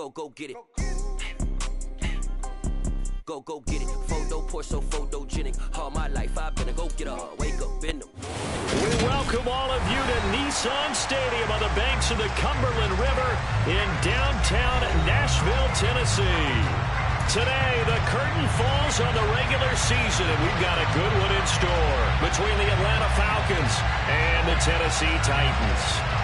Go get it. Go get it. Photo poor, so photogenic. All my life I've been a go-getter. Wake up in the We welcome all of you to Nissan Stadium on the banks of the Cumberland River in downtown Nashville, Tennessee. Today, the curtain falls on the regular season, and we've got a good one in store between the Atlanta Falcons and the Tennessee Titans.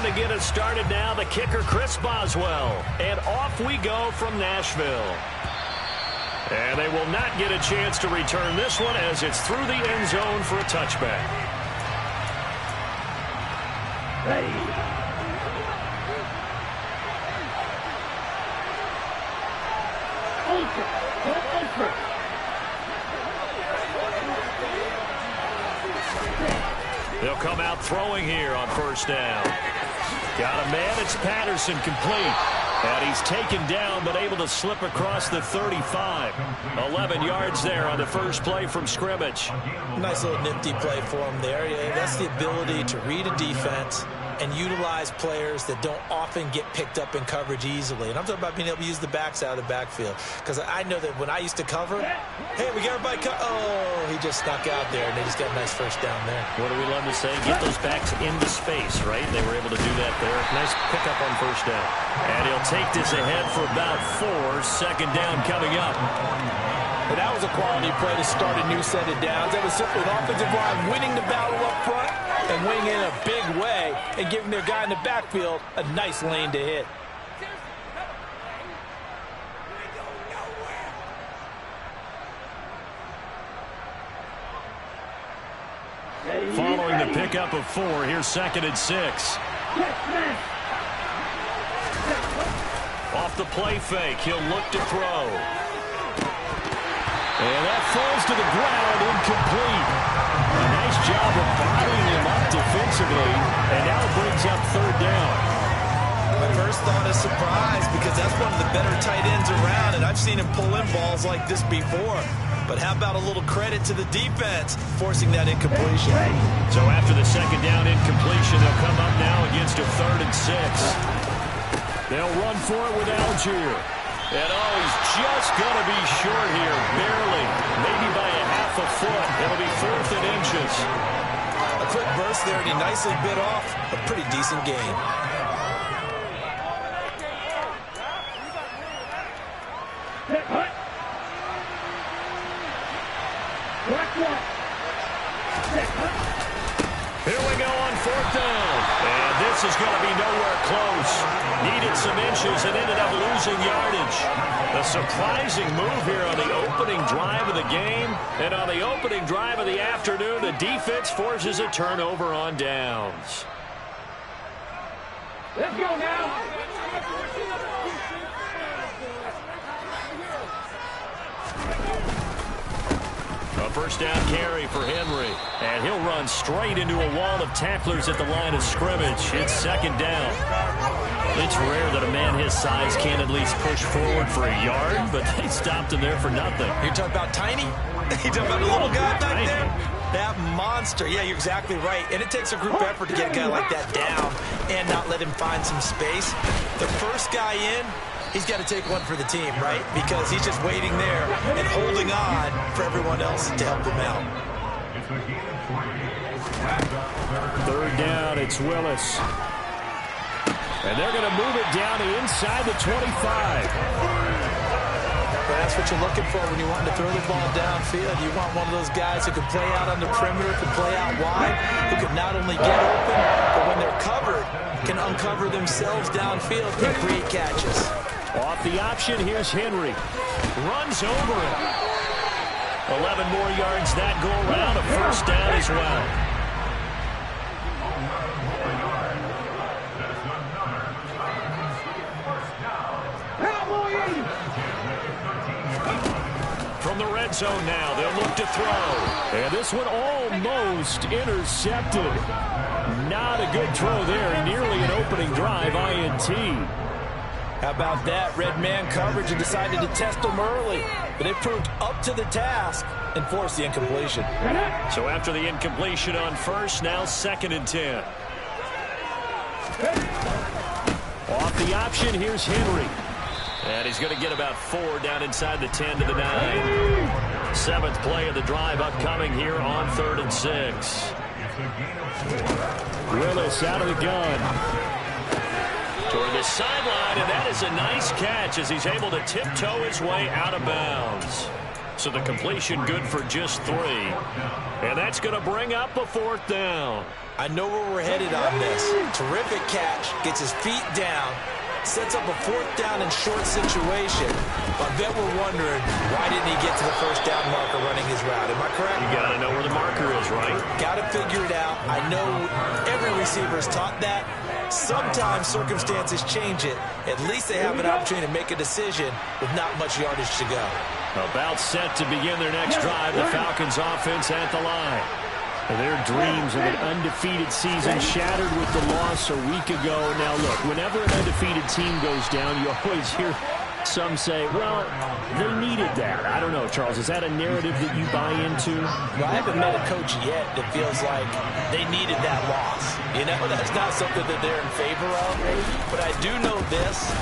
To get us started now, the kicker, Chris Boswell. And off we go from Nashville. And they will not get a chance to return this one as it's through the end zone for a touchback. They'll come out throwing here on first down. Got a man, it's Patterson, complete. And he's taken down, but able to slip across the 35. 11 yards there on the first play from scrimmage. Nice little nifty play for him there. Yeah, that's the ability to read a defense and utilize players that don't often get picked up in coverage easily. And I'm talking about being able to use the backs out of the backfield. Because I know that when I used to cover, hey, we got everybody oh, he just snuck out there, and they just got a nice first down there. What do we love to say? Get those backs into space, right? They were able to do that there. Nice pickup on first down. And he'll take this ahead for about 4. Second down coming up. But that was a quality play to start a new set of downs. That was simply an offensive line winning the battle up front and winning in a big way and giving their guy in the backfield a nice lane to hit. Following the pickup of 4, here's 2nd and 6. Off the play fake, he'll look to throw. And that falls to the ground, incomplete. A nice job of bottling him up defensively, and now it brings up 3rd down. My first thought is surprise, because that's one of the better tight ends around, and I've seen him pull in balls like this before. But how about a little credit to the defense forcing that incompletion? So after the 2nd down incompletion, they'll come up now against a 3rd and 6. They'll run for it with Algier. And he's just going to be short here, barely, maybe by a half a foot. It'll be 4th and inches. A quick burst there, and he nicely bit off a pretty decent gain. Here we go on 4th down. And this is going to be nowhere close. Needed some inches and ended up losing yardage. A surprising move here on the opening drive of the game. And on the opening drive of the afternoon, the defense forces a turnover on downs. Let's go now. A first down carry for Henry. And he'll run straight into a wall of tacklers at the line of scrimmage. It's 2nd down. It's rare that a man his size can't at least push forward for a yard, but they stopped him there for nothing. You're talking about tiny? You're talking about the little guy back there? That monster. Yeah, you're exactly right. And it takes a group effort to get a guy like that down and not let him find some space. The first guy in, he's got to take one for the team, right? Because he's just waiting there and holding on for everyone else to help him out. 3rd down, it's Willis. And they're going to move it down to inside the 25. But that's what you're looking for when you want to throw the ball downfield. You want one of those guys who can play out on the perimeter, can play out wide, who can not only get open, but when they're covered, can uncover themselves downfield and create catches. Off the option, here's Henry. Runs over it. 11 more yards that go around, a first down as well. From the red zone now. They'll look to throw. And this one almost intercepted. Not a good throw there. Nearly an opening drive INT. How about that? Red man coverage and decided to test them early. But it proved up to the task and forced the incompletion. So after the incompletion on first, now 2nd and 10. Off the option, here's Henry. And he's going to get about 4 down inside the 10 to the 9. 7th play of the drive upcoming here on 3rd and 6. Willis out of the gun. Toward the sideline, and that is a nice catch as he's able to tiptoe his way out of bounds. So the completion good for just 3. And that's going to bring up a 4th down. I know where we're headed on this. Terrific catch, gets his feet down, sets up a 4th down and short situation. I bet we're wondering, why didn't he get to the 1st down marker running his route? Am I correct? You got to know where the marker is, right? Got to figure it out. I know every receiver is taught that. Sometimes circumstances change it. At least they have an opportunity to make a decision with not much yardage to go. About set to begin their next drive. The Falcons offense at the line. Their dreams of an undefeated season shattered with the loss a week ago. Now look, whenever an undefeated team goes down, you always hear some say, well, they needed that. I don't know, Charles. Is that a narrative that you buy into? Well, I haven't met a coach yet that feels like they needed that loss. You know, that's not something that they're in favor of. But I do know this.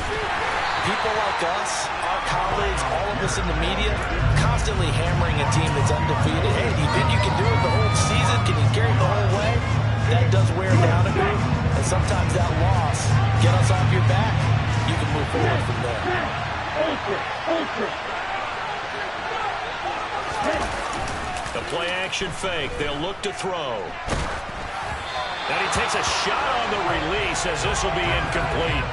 People like us, our colleagues, all of us in the media, constantly hammering a team that's undefeated. Hey, do you think you can do it the whole season? Can you carry it the whole way? That does wear down a bit. And sometimes that loss, get us off your back, you can move forward from there. The play action fake. They'll look to throw. And he takes a shot on the release as this will be incomplete.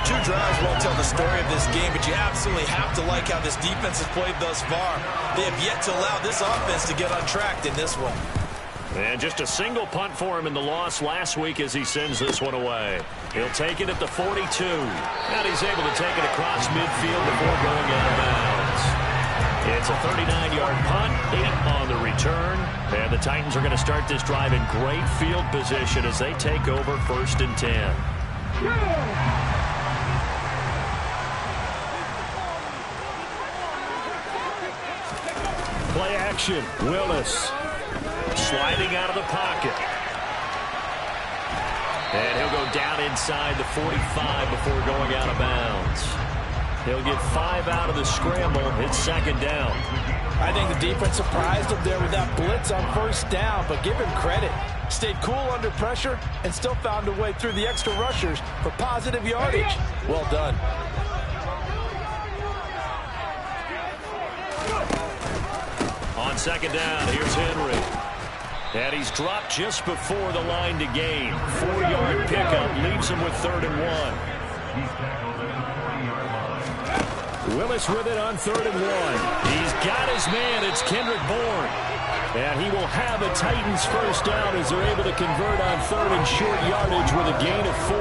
2 drives won't tell the story of this game, but you absolutely have to like how this defense has played thus far. They have yet to allow this offense to get untracked in this one. And just a single punt for him in the loss last week as he sends this one away. He'll take it at the 42. And he's able to take it across midfield before going out of bounds. It's a 39-yard punt, 8 on the return. And the Titans are going to start this drive in great field position as they take over 1st and 10. Play action. Willis sliding out of the pocket. And he'll go down inside the 45 before going out of bounds. He'll get 5 out of the scramble. It's 2nd down. I think the defense surprised him there with that blitz on 1st down, but give him credit. Stayed cool under pressure and still found a way through the extra rushers for positive yardage. Well done. On 2nd down, here's Henry. And he's dropped just before the line to gain. 4-yard pickup leaves him with 3rd and 1. Willis with it on 3rd and 1. He's got his man. It's Kendrick Bourne. And he will have a Titans 1st down as they're able to convert on 3rd and short yardage with a gain of 4.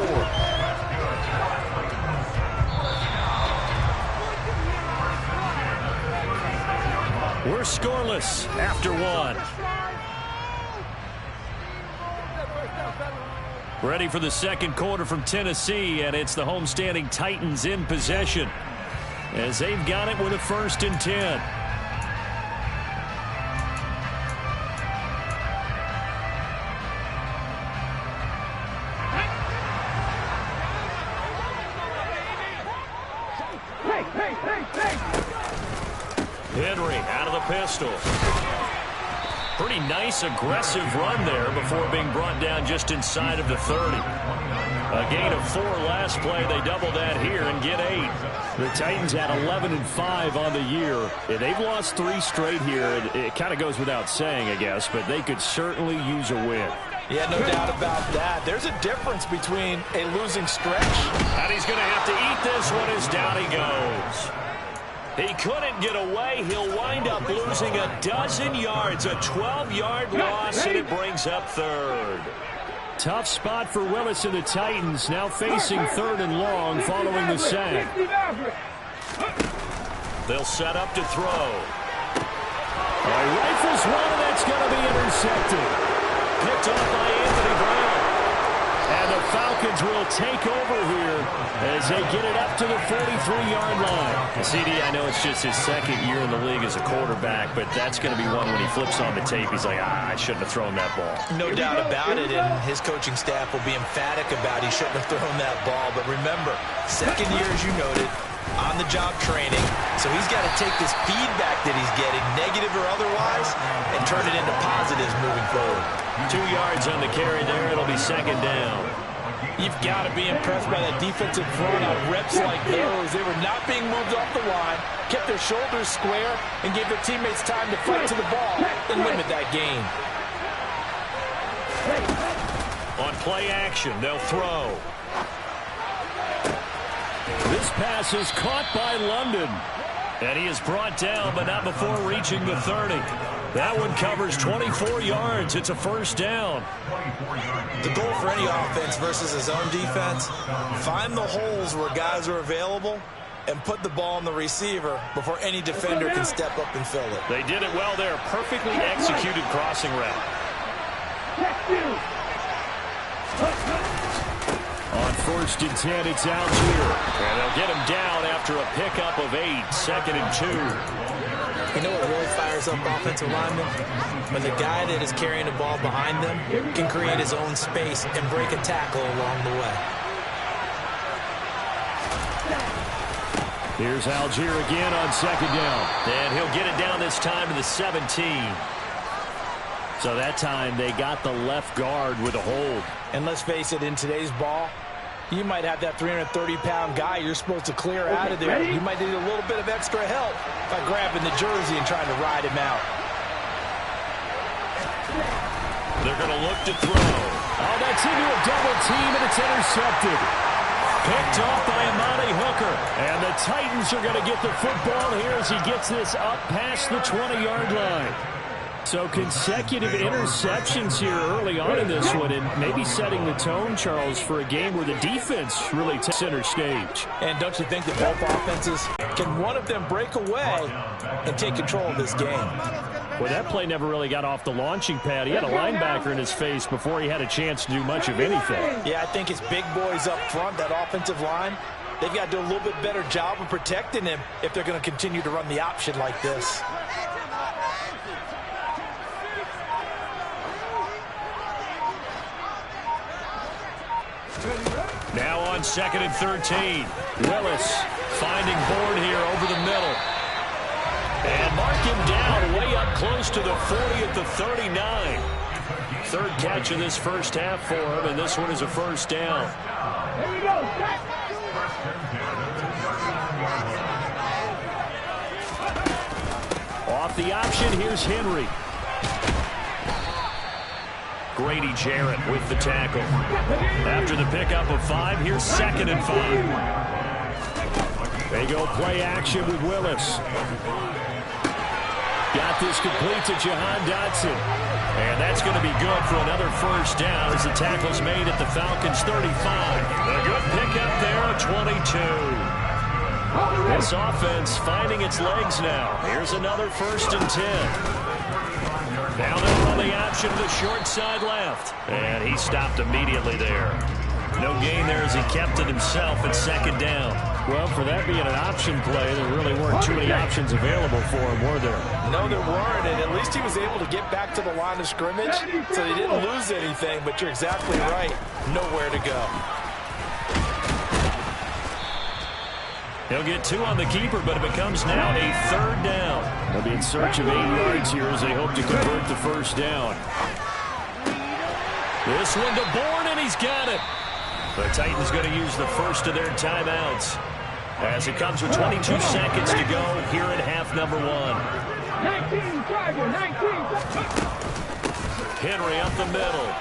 We're scoreless after 1. Ready for the 2nd quarter from Tennessee, and it's the homestanding Titans in possession as they've got it with a 1st and 10. Henry out of the pistol. Pretty nice, aggressive run there before being brought down just inside of the 30. A gain of 4 last play. They double that here and get 8. The Titans at 11-5 on the year. They've lost 3 straight here. It kind of goes without saying, I guess, but they could certainly use a win. Yeah, no doubt about that. There's a difference between a losing stretch. And he's going to have to eat this one as down he goes. He couldn't get away. He'll wind up losing a dozen yards, a 12-yard loss, and it brings up 3rd. Tough spot for Willis and the Titans, now facing 3rd and long following the sack. They'll set up to throw. Rifles one, and that's going to be intercepted. Picked off by Anthony Brown. And the Falcons will take over here as they get it up to the 43-yard line. CD, I know it's just his second year in the league as a quarterback, but that's going to be one when he flips on the tape. He's like, I shouldn't have thrown that ball. No doubt about it, and his coaching staff will be emphatic about he shouldn't have thrown that ball. But remember, second year, as you noted, on-the-job training. So he's got to take this feedback that he's getting, negative or otherwise, and turn it into positives moving forward. 2 yards on the carry there. It'll be second down. You've got to be impressed by that defensive front on reps like those. They were not being moved off the line, kept their shoulders square, and gave their teammates time to fight to the ball and limit that gain. On play action, they'll throw. This pass is caught by London. And he is brought down, but not before reaching the 30. That one covers 24 yards. It's a first down. The goal for any offense versus his own defense, find the holes where guys are available and put the ball on the receiver before any defender can step up and fill it. They did it well there. Perfectly executed crossing route. On 1st and 10, it's Algier. And they'll get him down after a pickup of 8. 2nd and 2. You know what really fires up offensive linemen? When the guy that is carrying the ball behind them can create his own space and break a tackle along the way. Here's Algier again on 2nd down. And he'll get it down this time to the 17. So that time they got the left guard with a hold. And let's face it, in today's ball, you might have that 330-pound guy you're supposed to clear out of there. You might need a little bit of extra help by grabbing the jersey and trying to ride him out. They're going to look to throw. Oh, that's into a double team, and it's intercepted. Picked off by Amani Hooker. And the Titans are going to get the football here as he gets this up past the 20-yard line. So consecutive interceptions here early on in this one, and maybe setting the tone, Charles, for a game where the defense really takes center stage. And don't you think that both offenses, can one of them break away and take control of this game? Well, that play never really got off the launching pad. He had a linebacker in his face before he had a chance to do much of anything. Yeah, I think it's big boys up front, that offensive line. They've got to do a little bit better job of protecting him if they're going to continue to run the option like this. Now on 2nd and 13. Willis finding Bourne here over the middle. And mark him down way up close to the 40 at the 39. Third catch of this first half for him, and this one is a first down. Here we go. Off the option, here's Henry. Grady Jarrett with the tackle. After the pickup of 5, here's 2nd and 5. They go play action with Willis. Got this complete to Jahan Dotson. And that's going to be good for another first down as the tackle's made at the Falcons' 35. A good pickup there at 22. This offense finding its legs now. Here's another 1st and 10. Now they'll run the option to the short side left. And he stopped immediately there. No gain there as he kept it himself at 2nd down. Well, for that being an option play, there really weren't too many options available for him, were there? No, there weren't, and at least he was able to get back to the line of scrimmage, so he didn't lose anything, but you're exactly right. Nowhere to go. He'll get 2 on the keeper, but it becomes now a 3rd down. They'll be in search of 8 yards here as they hope to convert the first down. This one to Bourne, and he's got it. The Titans going to use the first of their timeouts as it comes with 22 seconds to go here at half number 1. 19, Tiger, 19. Henry up the middle.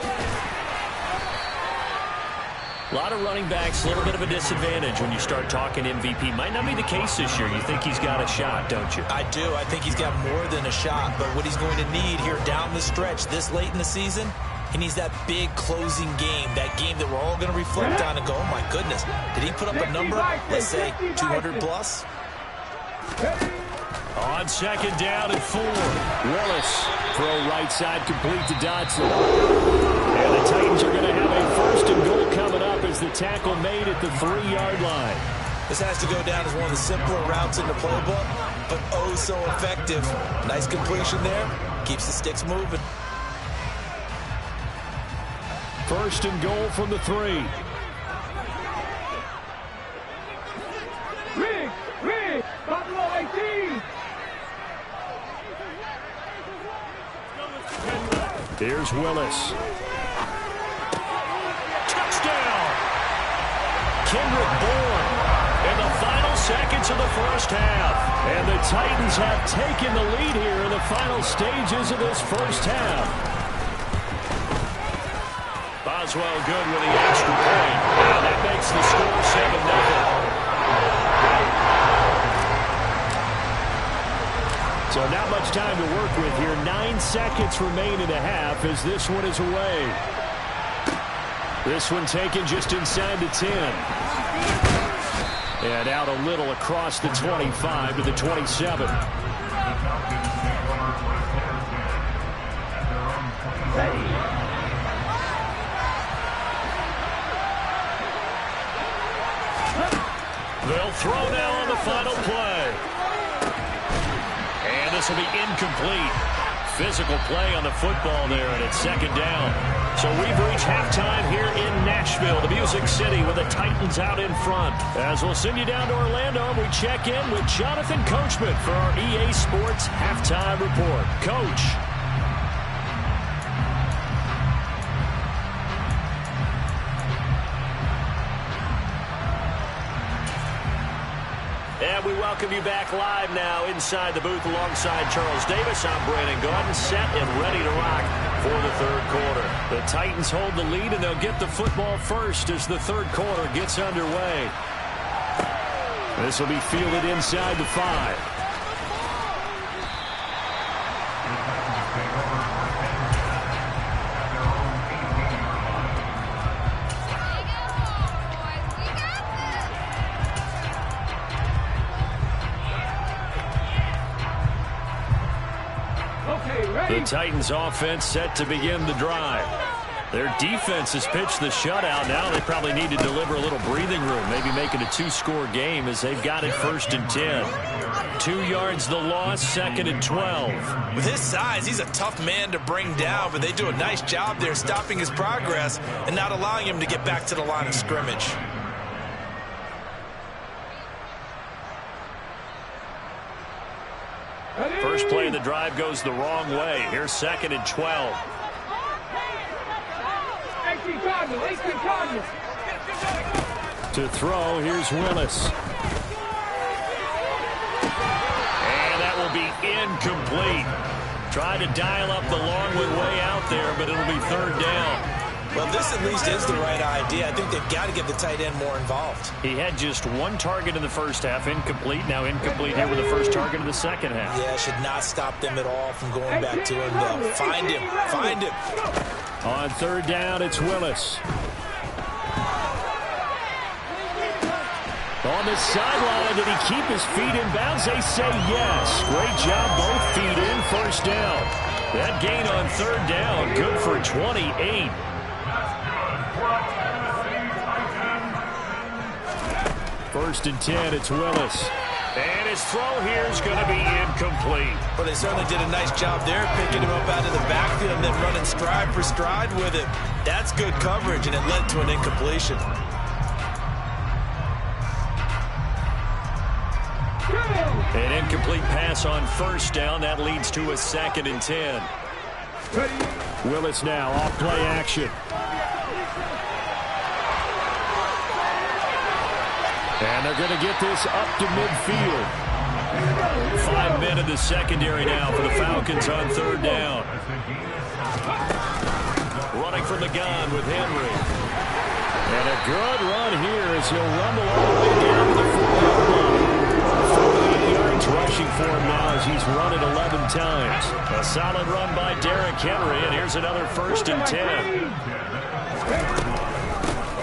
A lot of running backs, a little bit of a disadvantage when you start talking MVP. Might not be the case this year. You think he's got a shot, don't you? I do. I think he's got more than a shot, but what he's going to need here down the stretch this late in the season, he needs that big closing game, that game that we're all going to reflect on and go, oh my goodness, did he put up a number, let's say 200 plus? On second down and 4. Willis. Throw right side complete to Dodson. And the Titans are going to have a first and goal coming up as the tackle made at the 3-yard line. This has to go down as one of the simpler routes in the playbook, but oh so effective. Nice completion there. Keeps the sticks moving. First and goal from the 3. Rig, Buffalo 18. Here's Willis. Touchdown! Kendrick Bourne in the final seconds of the first half. And the Titans have taken the lead here in the final stages of this first half. Boswell good with the extra point. And that makes the score 7-0. So not much time to work with here. 9 seconds remain in the half as this one is away. This one taken just inside the 10. And out a little across the 25 to the 27. They'll throw now on the final play. And this will be incomplete. Physical play on the football there, and it's second down. So we've reached halftime here in Nashville, the Music City, with the Titans out in front. As we'll send you down to Orlando, we check in with Jonathan Coachman for our EA Sports Halftime Report. Coach. And we welcome you back live now inside the booth alongside Charles Davis. I'm Brandon Gordon, set and ready to rock for the third quarter. The Titans hold the lead, and they'll get the football first as the third quarter gets underway. This will be fielded inside the 5. The Titans offense set to begin the drive. Their defense has pitched the shutout. Now they probably need to deliver a little breathing room, maybe make it a 2-score game as they've got it first and 10. 2 yards the loss, second and 12. With his size, he's a tough man to bring down, but they do a nice job there stopping his progress and not allowing him to get back to the line of scrimmage. First play of the drive goes the wrong way. Here's second and 12. 18 Cardinals. To throw, here's Willis. And that will be incomplete. Tried to dial up the long way out there, but it'll be third down. Well, this at least is the right idea. I think they've got to get the tight end more involved. He had just 1 target in the first half, incomplete. Now incomplete here with the first target in the second half. Yeah, should not stop them at all from going back to him, though. Find him. On third down, it's Willis. On the sideline, did he keep his feet in bounds? They say yes. Great job, both feet in, first down. That gain on third down, good for 28. First and 10, it's Willis. And his throw here is going to be incomplete. But they certainly did a nice job there, picking him up out of the backfield and then running stride for stride with it. That's good coverage, and it led to an incompletion. An incomplete pass on first down. That leads to a second and 10. Willis now off play action. And they're going to get this up to midfield. 5 men in the secondary now for the Falcons on third down. Running from the gun with Henry. And a good run here as he'll rumble all the way down to the 4-yard line. 48 yards rushing for him now as he's run it 11 times. A solid run by Derrick Henry, and here's another first and 10.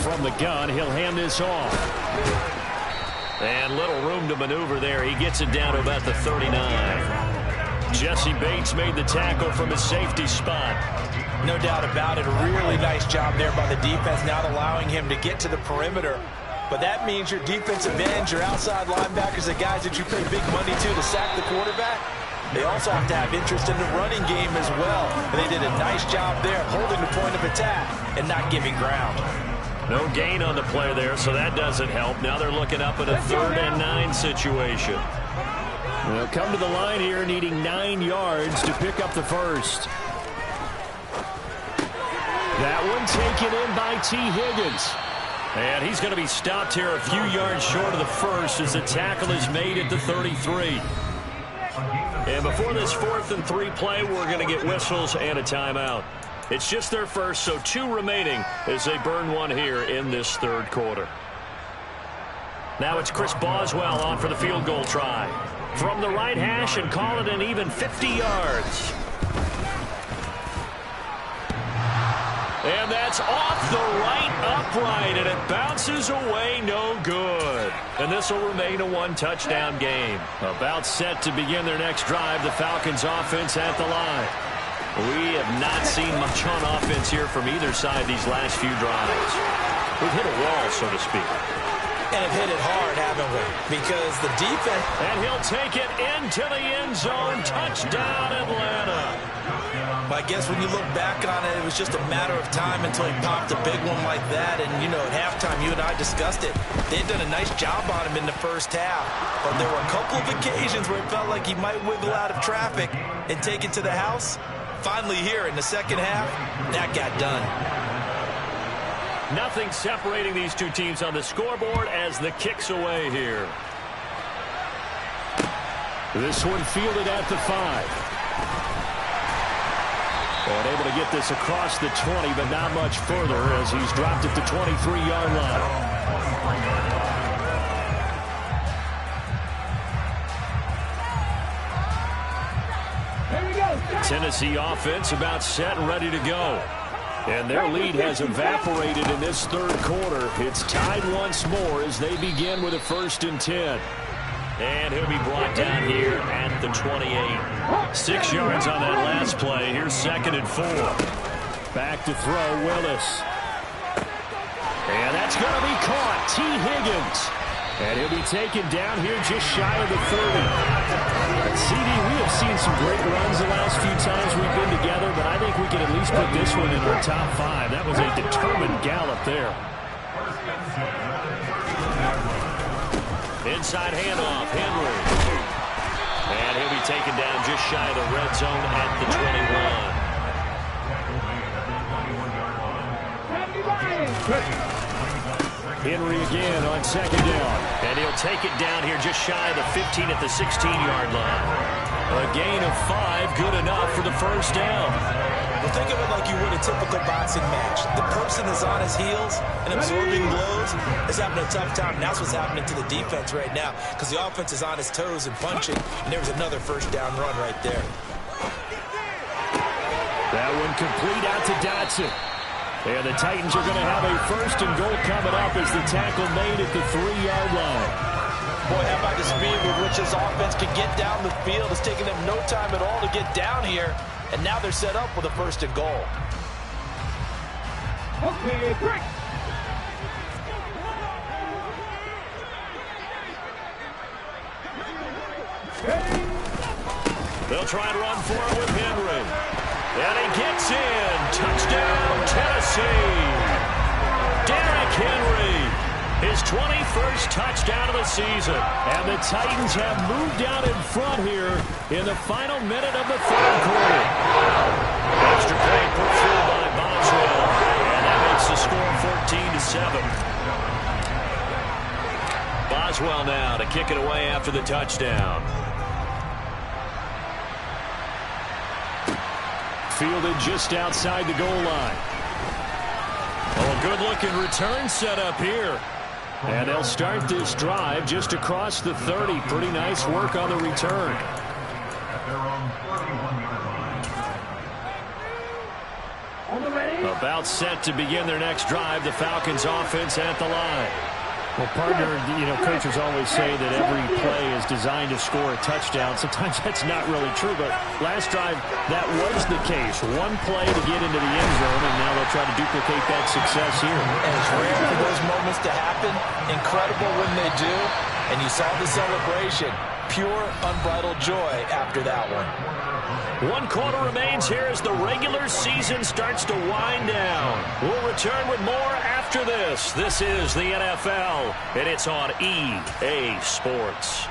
From the gun, he'll hand this off. And little room to maneuver there. He gets it down to about the 39. Jesse Bates made the tackle from his safety spot. No doubt about it. A really nice job there by the defense, not allowing him to get to the perimeter. But that means your defensive ends, your outside linebackers, the guys that you pay big money to sack the quarterback, they also have to have interest in the running game as well. And they did a nice job there holding the point of attack and not giving ground. No gain on the play there, so that doesn't help. Now they're looking up at a 3rd and 9 situation. They'll come to the line here needing 9 yards to pick up the first. That one taken in by T. Higgins. And he's going to be stopped here a few yards short of the first as the tackle is made at the 33. And before this 4th and 3 play, we're going to get whistles and a timeout. It's just their first, so 2 remaining as they burn one here in this 3rd quarter. Now it's Chris Boswell on for the field goal try. From the right hash and call it an even 50 yards. And that's off the right upright, and it bounces away no good. And this will remain a 1-touchdown game. About set to begin their next drive, the Falcons offense at the line. We have not seen much on offense here from either side these last few drives. We've hit a wall, so to speak. And have hit it hard, haven't we? Because the defense... And he'll take it into the end zone. Touchdown, Atlanta. I guess when you look back on it, it was just a matter of time until he popped a big one like that. And, you know, at halftime, you and I discussed it. They had done a nice job on him in the first half. But there were a couple of occasions where it felt like he might wiggle out of traffic and take it to the house. Finally here in the second half, that got done. Nothing separating these two teams on the scoreboard as the kick's away here. This one fielded at the 5. And able to get this across the 20, but not much further as he's dropped at the 23-yard line. Tennessee offense about set and ready to go. And their lead has evaporated in this 3rd quarter. It's tied once more as they begin with a 1st and 10. And he'll be brought down here at the 28. 6 yards on that last play. Here's 2nd and 4. Back to throw, Willis. And that's going to be caught. T. Higgins. And he'll be taken down here just shy of the 30. CD, we have seen some great runs the last few times we've been together, but I think we can at least put this one in our top 5. That was a determined gallop there. Inside handoff, Henry. And he'll be taken down just shy of the red zone at the 21. Henry again on 2nd down. And he'll take it down here just shy of the 15 at the 16-yard line. A gain of 5, good enough for the 1st down. Well, think of it like you would a typical boxing match. The person is on his heels and absorbing blows is having a tough time. And that's what's happening to the defense right now because the offense is on his toes and punching. And there was another 1st down run right there. That one complete out to Dotson. And the Titans are going to have a 1st and goal coming up as the tackle made at the 3-yard line. Boy, how about the speed with which this offense can get down the field? It's taking them no time at all to get down here. And now they're set up with a 1st and goal. Okay, break. They'll try and run for it with Henry. And he gets in. Touchdown, Tennessee. Derrick Henry. His 21st touchdown of the season. And the Titans have moved out in front here in the final minute of the 3rd quarter. Extra point put through by Boswell. And that makes the score 14-7. Boswell now to kick it away after the touchdown. Fielded just outside the goal line. Oh, a good-looking return set up here. And they'll start this drive just across the 30. Pretty nice work on the return. About set to begin their next drive. The Falcons offense at the line. Well, partner, coaches always say that every play is designed to score a touchdown. Sometimes that's not really true, but last drive, that was the case. One play to get into the end zone, and now they'll try to duplicate that success here. And it's rare for those moments to happen. Incredible when they do. And you saw the celebration. Pure, unbridled joy after that one. 1 quarter remains here as the regular season starts to wind down. We'll return with more after this. This is the NFL, and it's on EA Sports.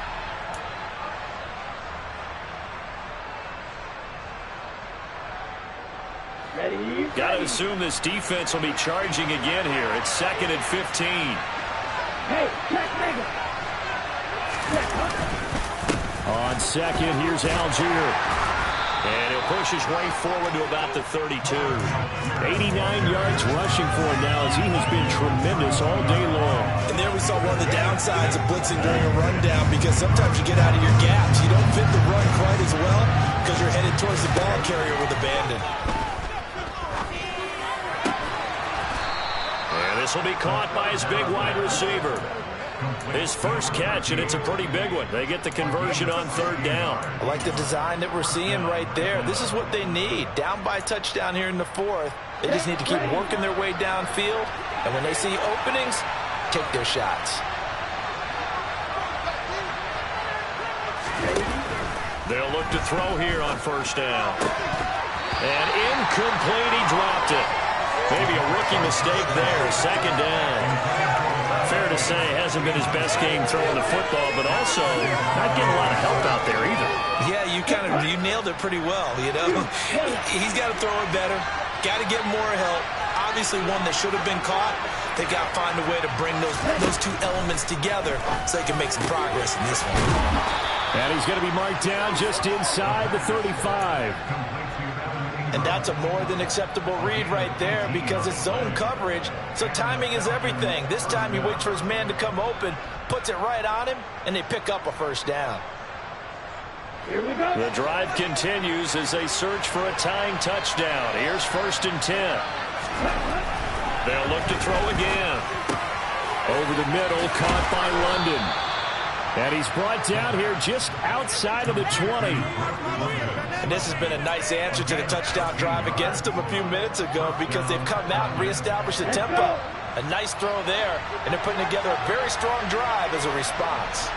Ready? Got to assume this defense will be charging again here. It's 2nd and 15. Hey, check, nigga. On second, here's Algier. And he'll push his way forward to about the 32. 89 yards rushing for him now as he has been tremendous all day long. And there we saw one of the downsides of blitzing during a rundown, because sometimes you get out of your gaps. You don't fit the run quite as well because you're headed towards the ball carrier with abandon. And this will be caught by his big wide receiver. His first catch, and it's a pretty big one. They get the conversion on 3rd down. I like the design that we're seeing right there. This is what they need. Down by a touchdown here in the 4th. They just need to keep working their way downfield. And when they see openings, take their shots. They'll look to throw here on 1st down. And incomplete, he dropped it. Maybe a rookie mistake there, 2nd down. Fair to say, hasn't been his best game throwing the football, but also not getting a lot of help out there either. Yeah, you nailed it pretty well, He's got to throw it better, got to get more help. Obviously one that should have been caught. They got to find a way to bring those two elements together so they can make some progress in this one. And he's going to be marked down just inside the 35. And that's a more than acceptable read right there, because it's zone coverage, so timing is everything. This time he waits for his man to come open, puts it right on him, and they pick up a 1st down. Here we go. The drive continues as they search for a tying touchdown. Here's 1st and 10. They'll look to throw again. Over the middle, caught by London. And he's brought down here just outside of the 20. And this has been a nice answer to the touchdown drive against them a few minutes ago, because they've come out and reestablished the tempo. A nice throw there, and they're putting together a very strong drive as a response.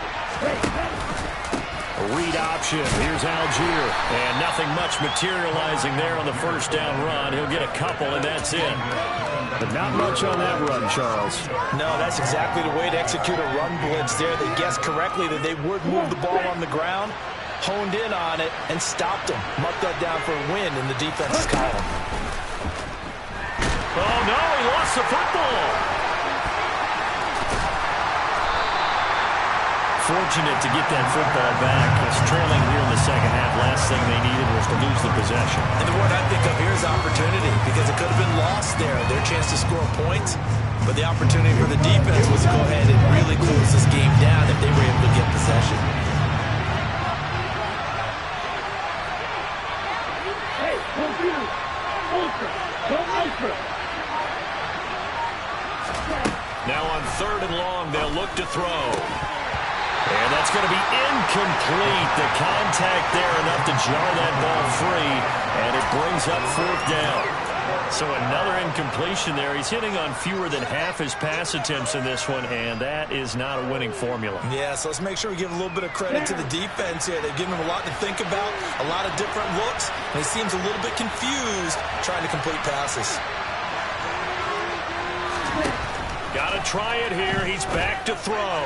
A read option. Here's Algier. And nothing much materializing there on the 1st down run. He'll get a couple, and that's it. But not much on that run, Charles. No, that's exactly the way to execute a run blitz there. They guessed correctly that they would move the ball on the ground, honed in on it, and stopped them. Marked that down for a win in the defense's column. Oh, no, he lost the football. Fortunate to get that football back. It's trailing here in the 2nd half. Last thing they needed was to lose the possession. And the word I think of here is opportunity, because it could have been lost there, their chance to score points. But the opportunity for the defense was to go ahead and really close this game down if they were able to get possession. Hey, don't do it. Ultra. Don't ultra. Now on 3rd and long, they'll look to throw. And that's going to be incomplete. The contact there enough to jar that ball free, and it brings up 4th down. So another incompletion there. He's hitting on fewer than half his pass attempts in this one, and that is not a winning formula. Yeah, so let's make sure we give a little bit of credit to the defense here. They've given him a lot to think about, a lot of different looks, and he seems a little bit confused trying to complete passes. Got to try it here. He's back to throw.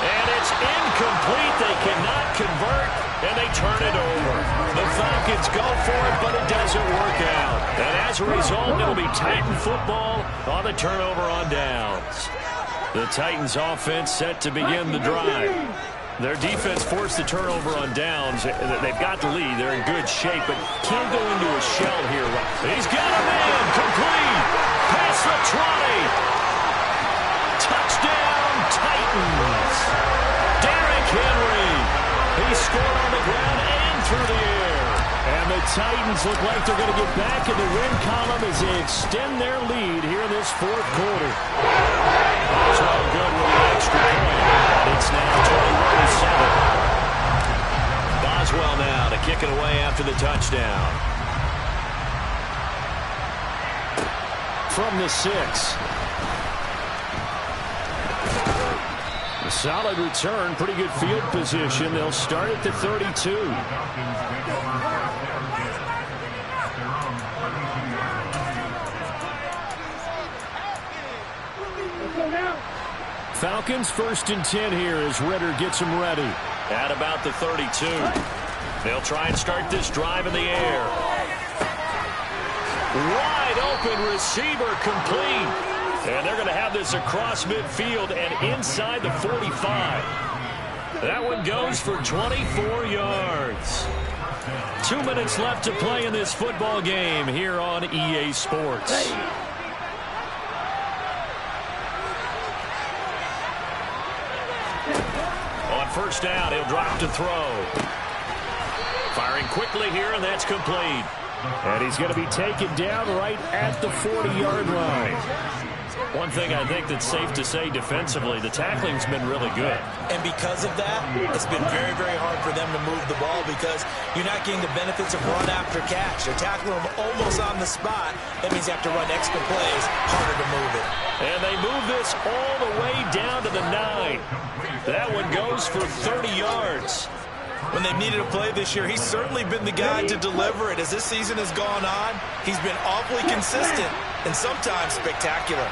And it's incomplete. They cannot convert, and they turn it over. The Falcons go for it, but it doesn't work out. And as a result, it'll be Titan football on the turnover on downs. The Titans offense set to begin the drive. Their defense forced the turnover on downs. They've got the lead. They're in good shape, but can't go into a shell here. He's got a man. Complete. Past the 20. Touchdown, Titans. Derrick Henry. He scored on the ground and through the air. And the the Titans look like they're going to get back in the win column as they extend their lead here in this fourth quarter. Boswell good with the extra point. It's now 21-7. Boswell now to kick it away after the touchdown. From the 6. A solid return, pretty good field position. They'll start at the 32. Falcons 1st and 10 here as Ritter gets them ready. At about the 32. They'll try and start this drive in the air. Wide open receiver complete. And they're going to have this across midfield and inside the 45. That one goes for 24 yards. 2 minutes left to play in this football game here on EA Sports. On first down, he'll drop to throw. Firing quickly here, and that's complete. And he's going to be taken down right at the 40-yard line. One thing I think that's safe to say defensively, the tackling's been really good. And because of that, it's been very, very hard for them to move the ball because you're not getting the benefits of run after catch. They're tackling them almost on the spot. That means you have to run extra plays, harder to move it. And they move this all the way down to the 9. That one goes for 30 yards. When they've needed a play this year, he's certainly been the guy to deliver it. As this season has gone on, he's been awfully consistent and sometimes spectacular.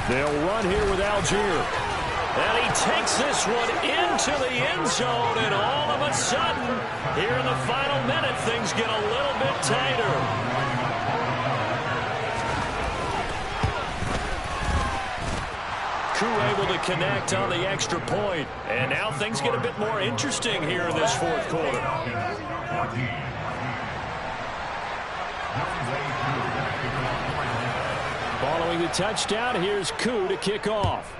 They'll run here with Algier. And he takes this one into the end zone, and all of a sudden, here in the final minute, things get a little bit tighter. Able to connect on the extra point. And now things get a bit more interesting here in this fourth quarter. Following the touchdown, here's Koo to kick off.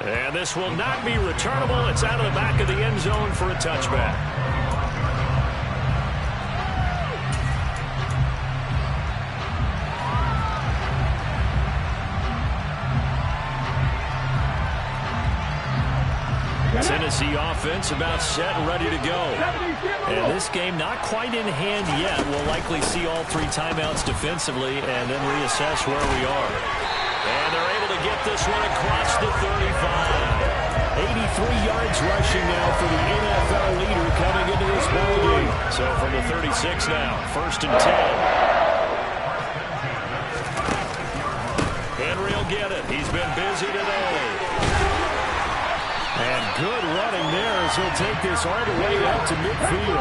And this will not be returnable. It's out of the back of the end zone for a touchback. Tennessee offense about set and ready to go. And this game not quite in hand yet. We'll likely see all 3 timeouts defensively and then reassess where we are. And they're able to get this one across the 35. 83 yards rushing now for the NFL leader coming into this ballgame. So from the 36 now, 1st and 10. Henry will get it. He's been busy today. And good running there as he'll take this all the way out to midfield.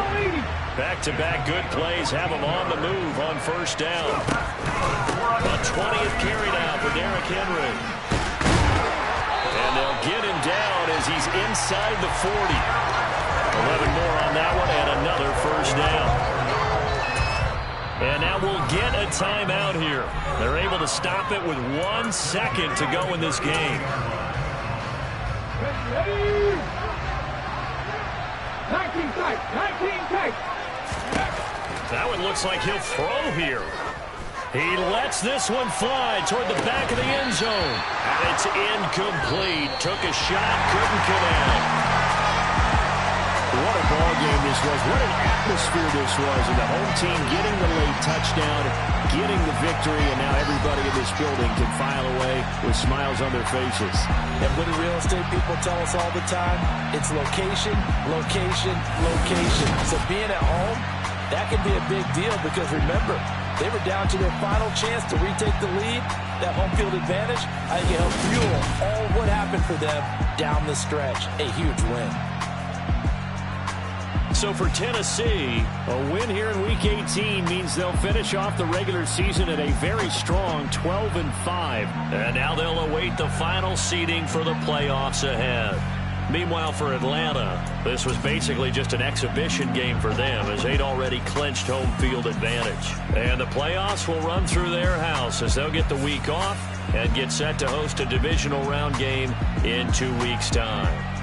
Back-to-back good plays have him on the move on first down. A 20th carry now for Derrick Henry. And they'll get him down as he's inside the 40. 11 more on that one and another first down. And now we'll get a timeout here. They're able to stop it with 1 second to go in this game. That one looks like he'll throw here. He lets this one fly toward the back of the end zone. And it's incomplete. Took a shot, couldn't connect. What a ball game this was. What an atmosphere this was. And the home team getting the late touchdown, getting the victory, and now everybody in this building can file away with smiles on their faces. And what do real estate people tell us all the time? It's location, location, location. So being at home, that can be a big deal because remember, they were down to their final chance to retake the lead. That home field advantage, I think it helped fuel all what happened for them down the stretch. A huge win. So for Tennessee, a win here in Week 18 means they'll finish off the regular season at a very strong 12-5. And now they'll await the final seeding for the playoffs ahead. Meanwhile, for Atlanta, this was basically just an exhibition game for them as they'd already clinched home field advantage. And the playoffs will run through their house as they'll get the week off and get set to host a divisional round game in 2 weeks' time.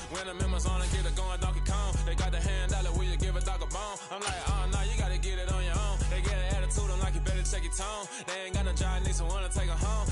When the members on and get it going Donkey Kong, they got the hand dollar, will you give a dog a bone? I'm like, oh no, you gotta get it on your own. They get an attitude, I'm like, you better check your tone. They ain't got no job, need someone to take them home.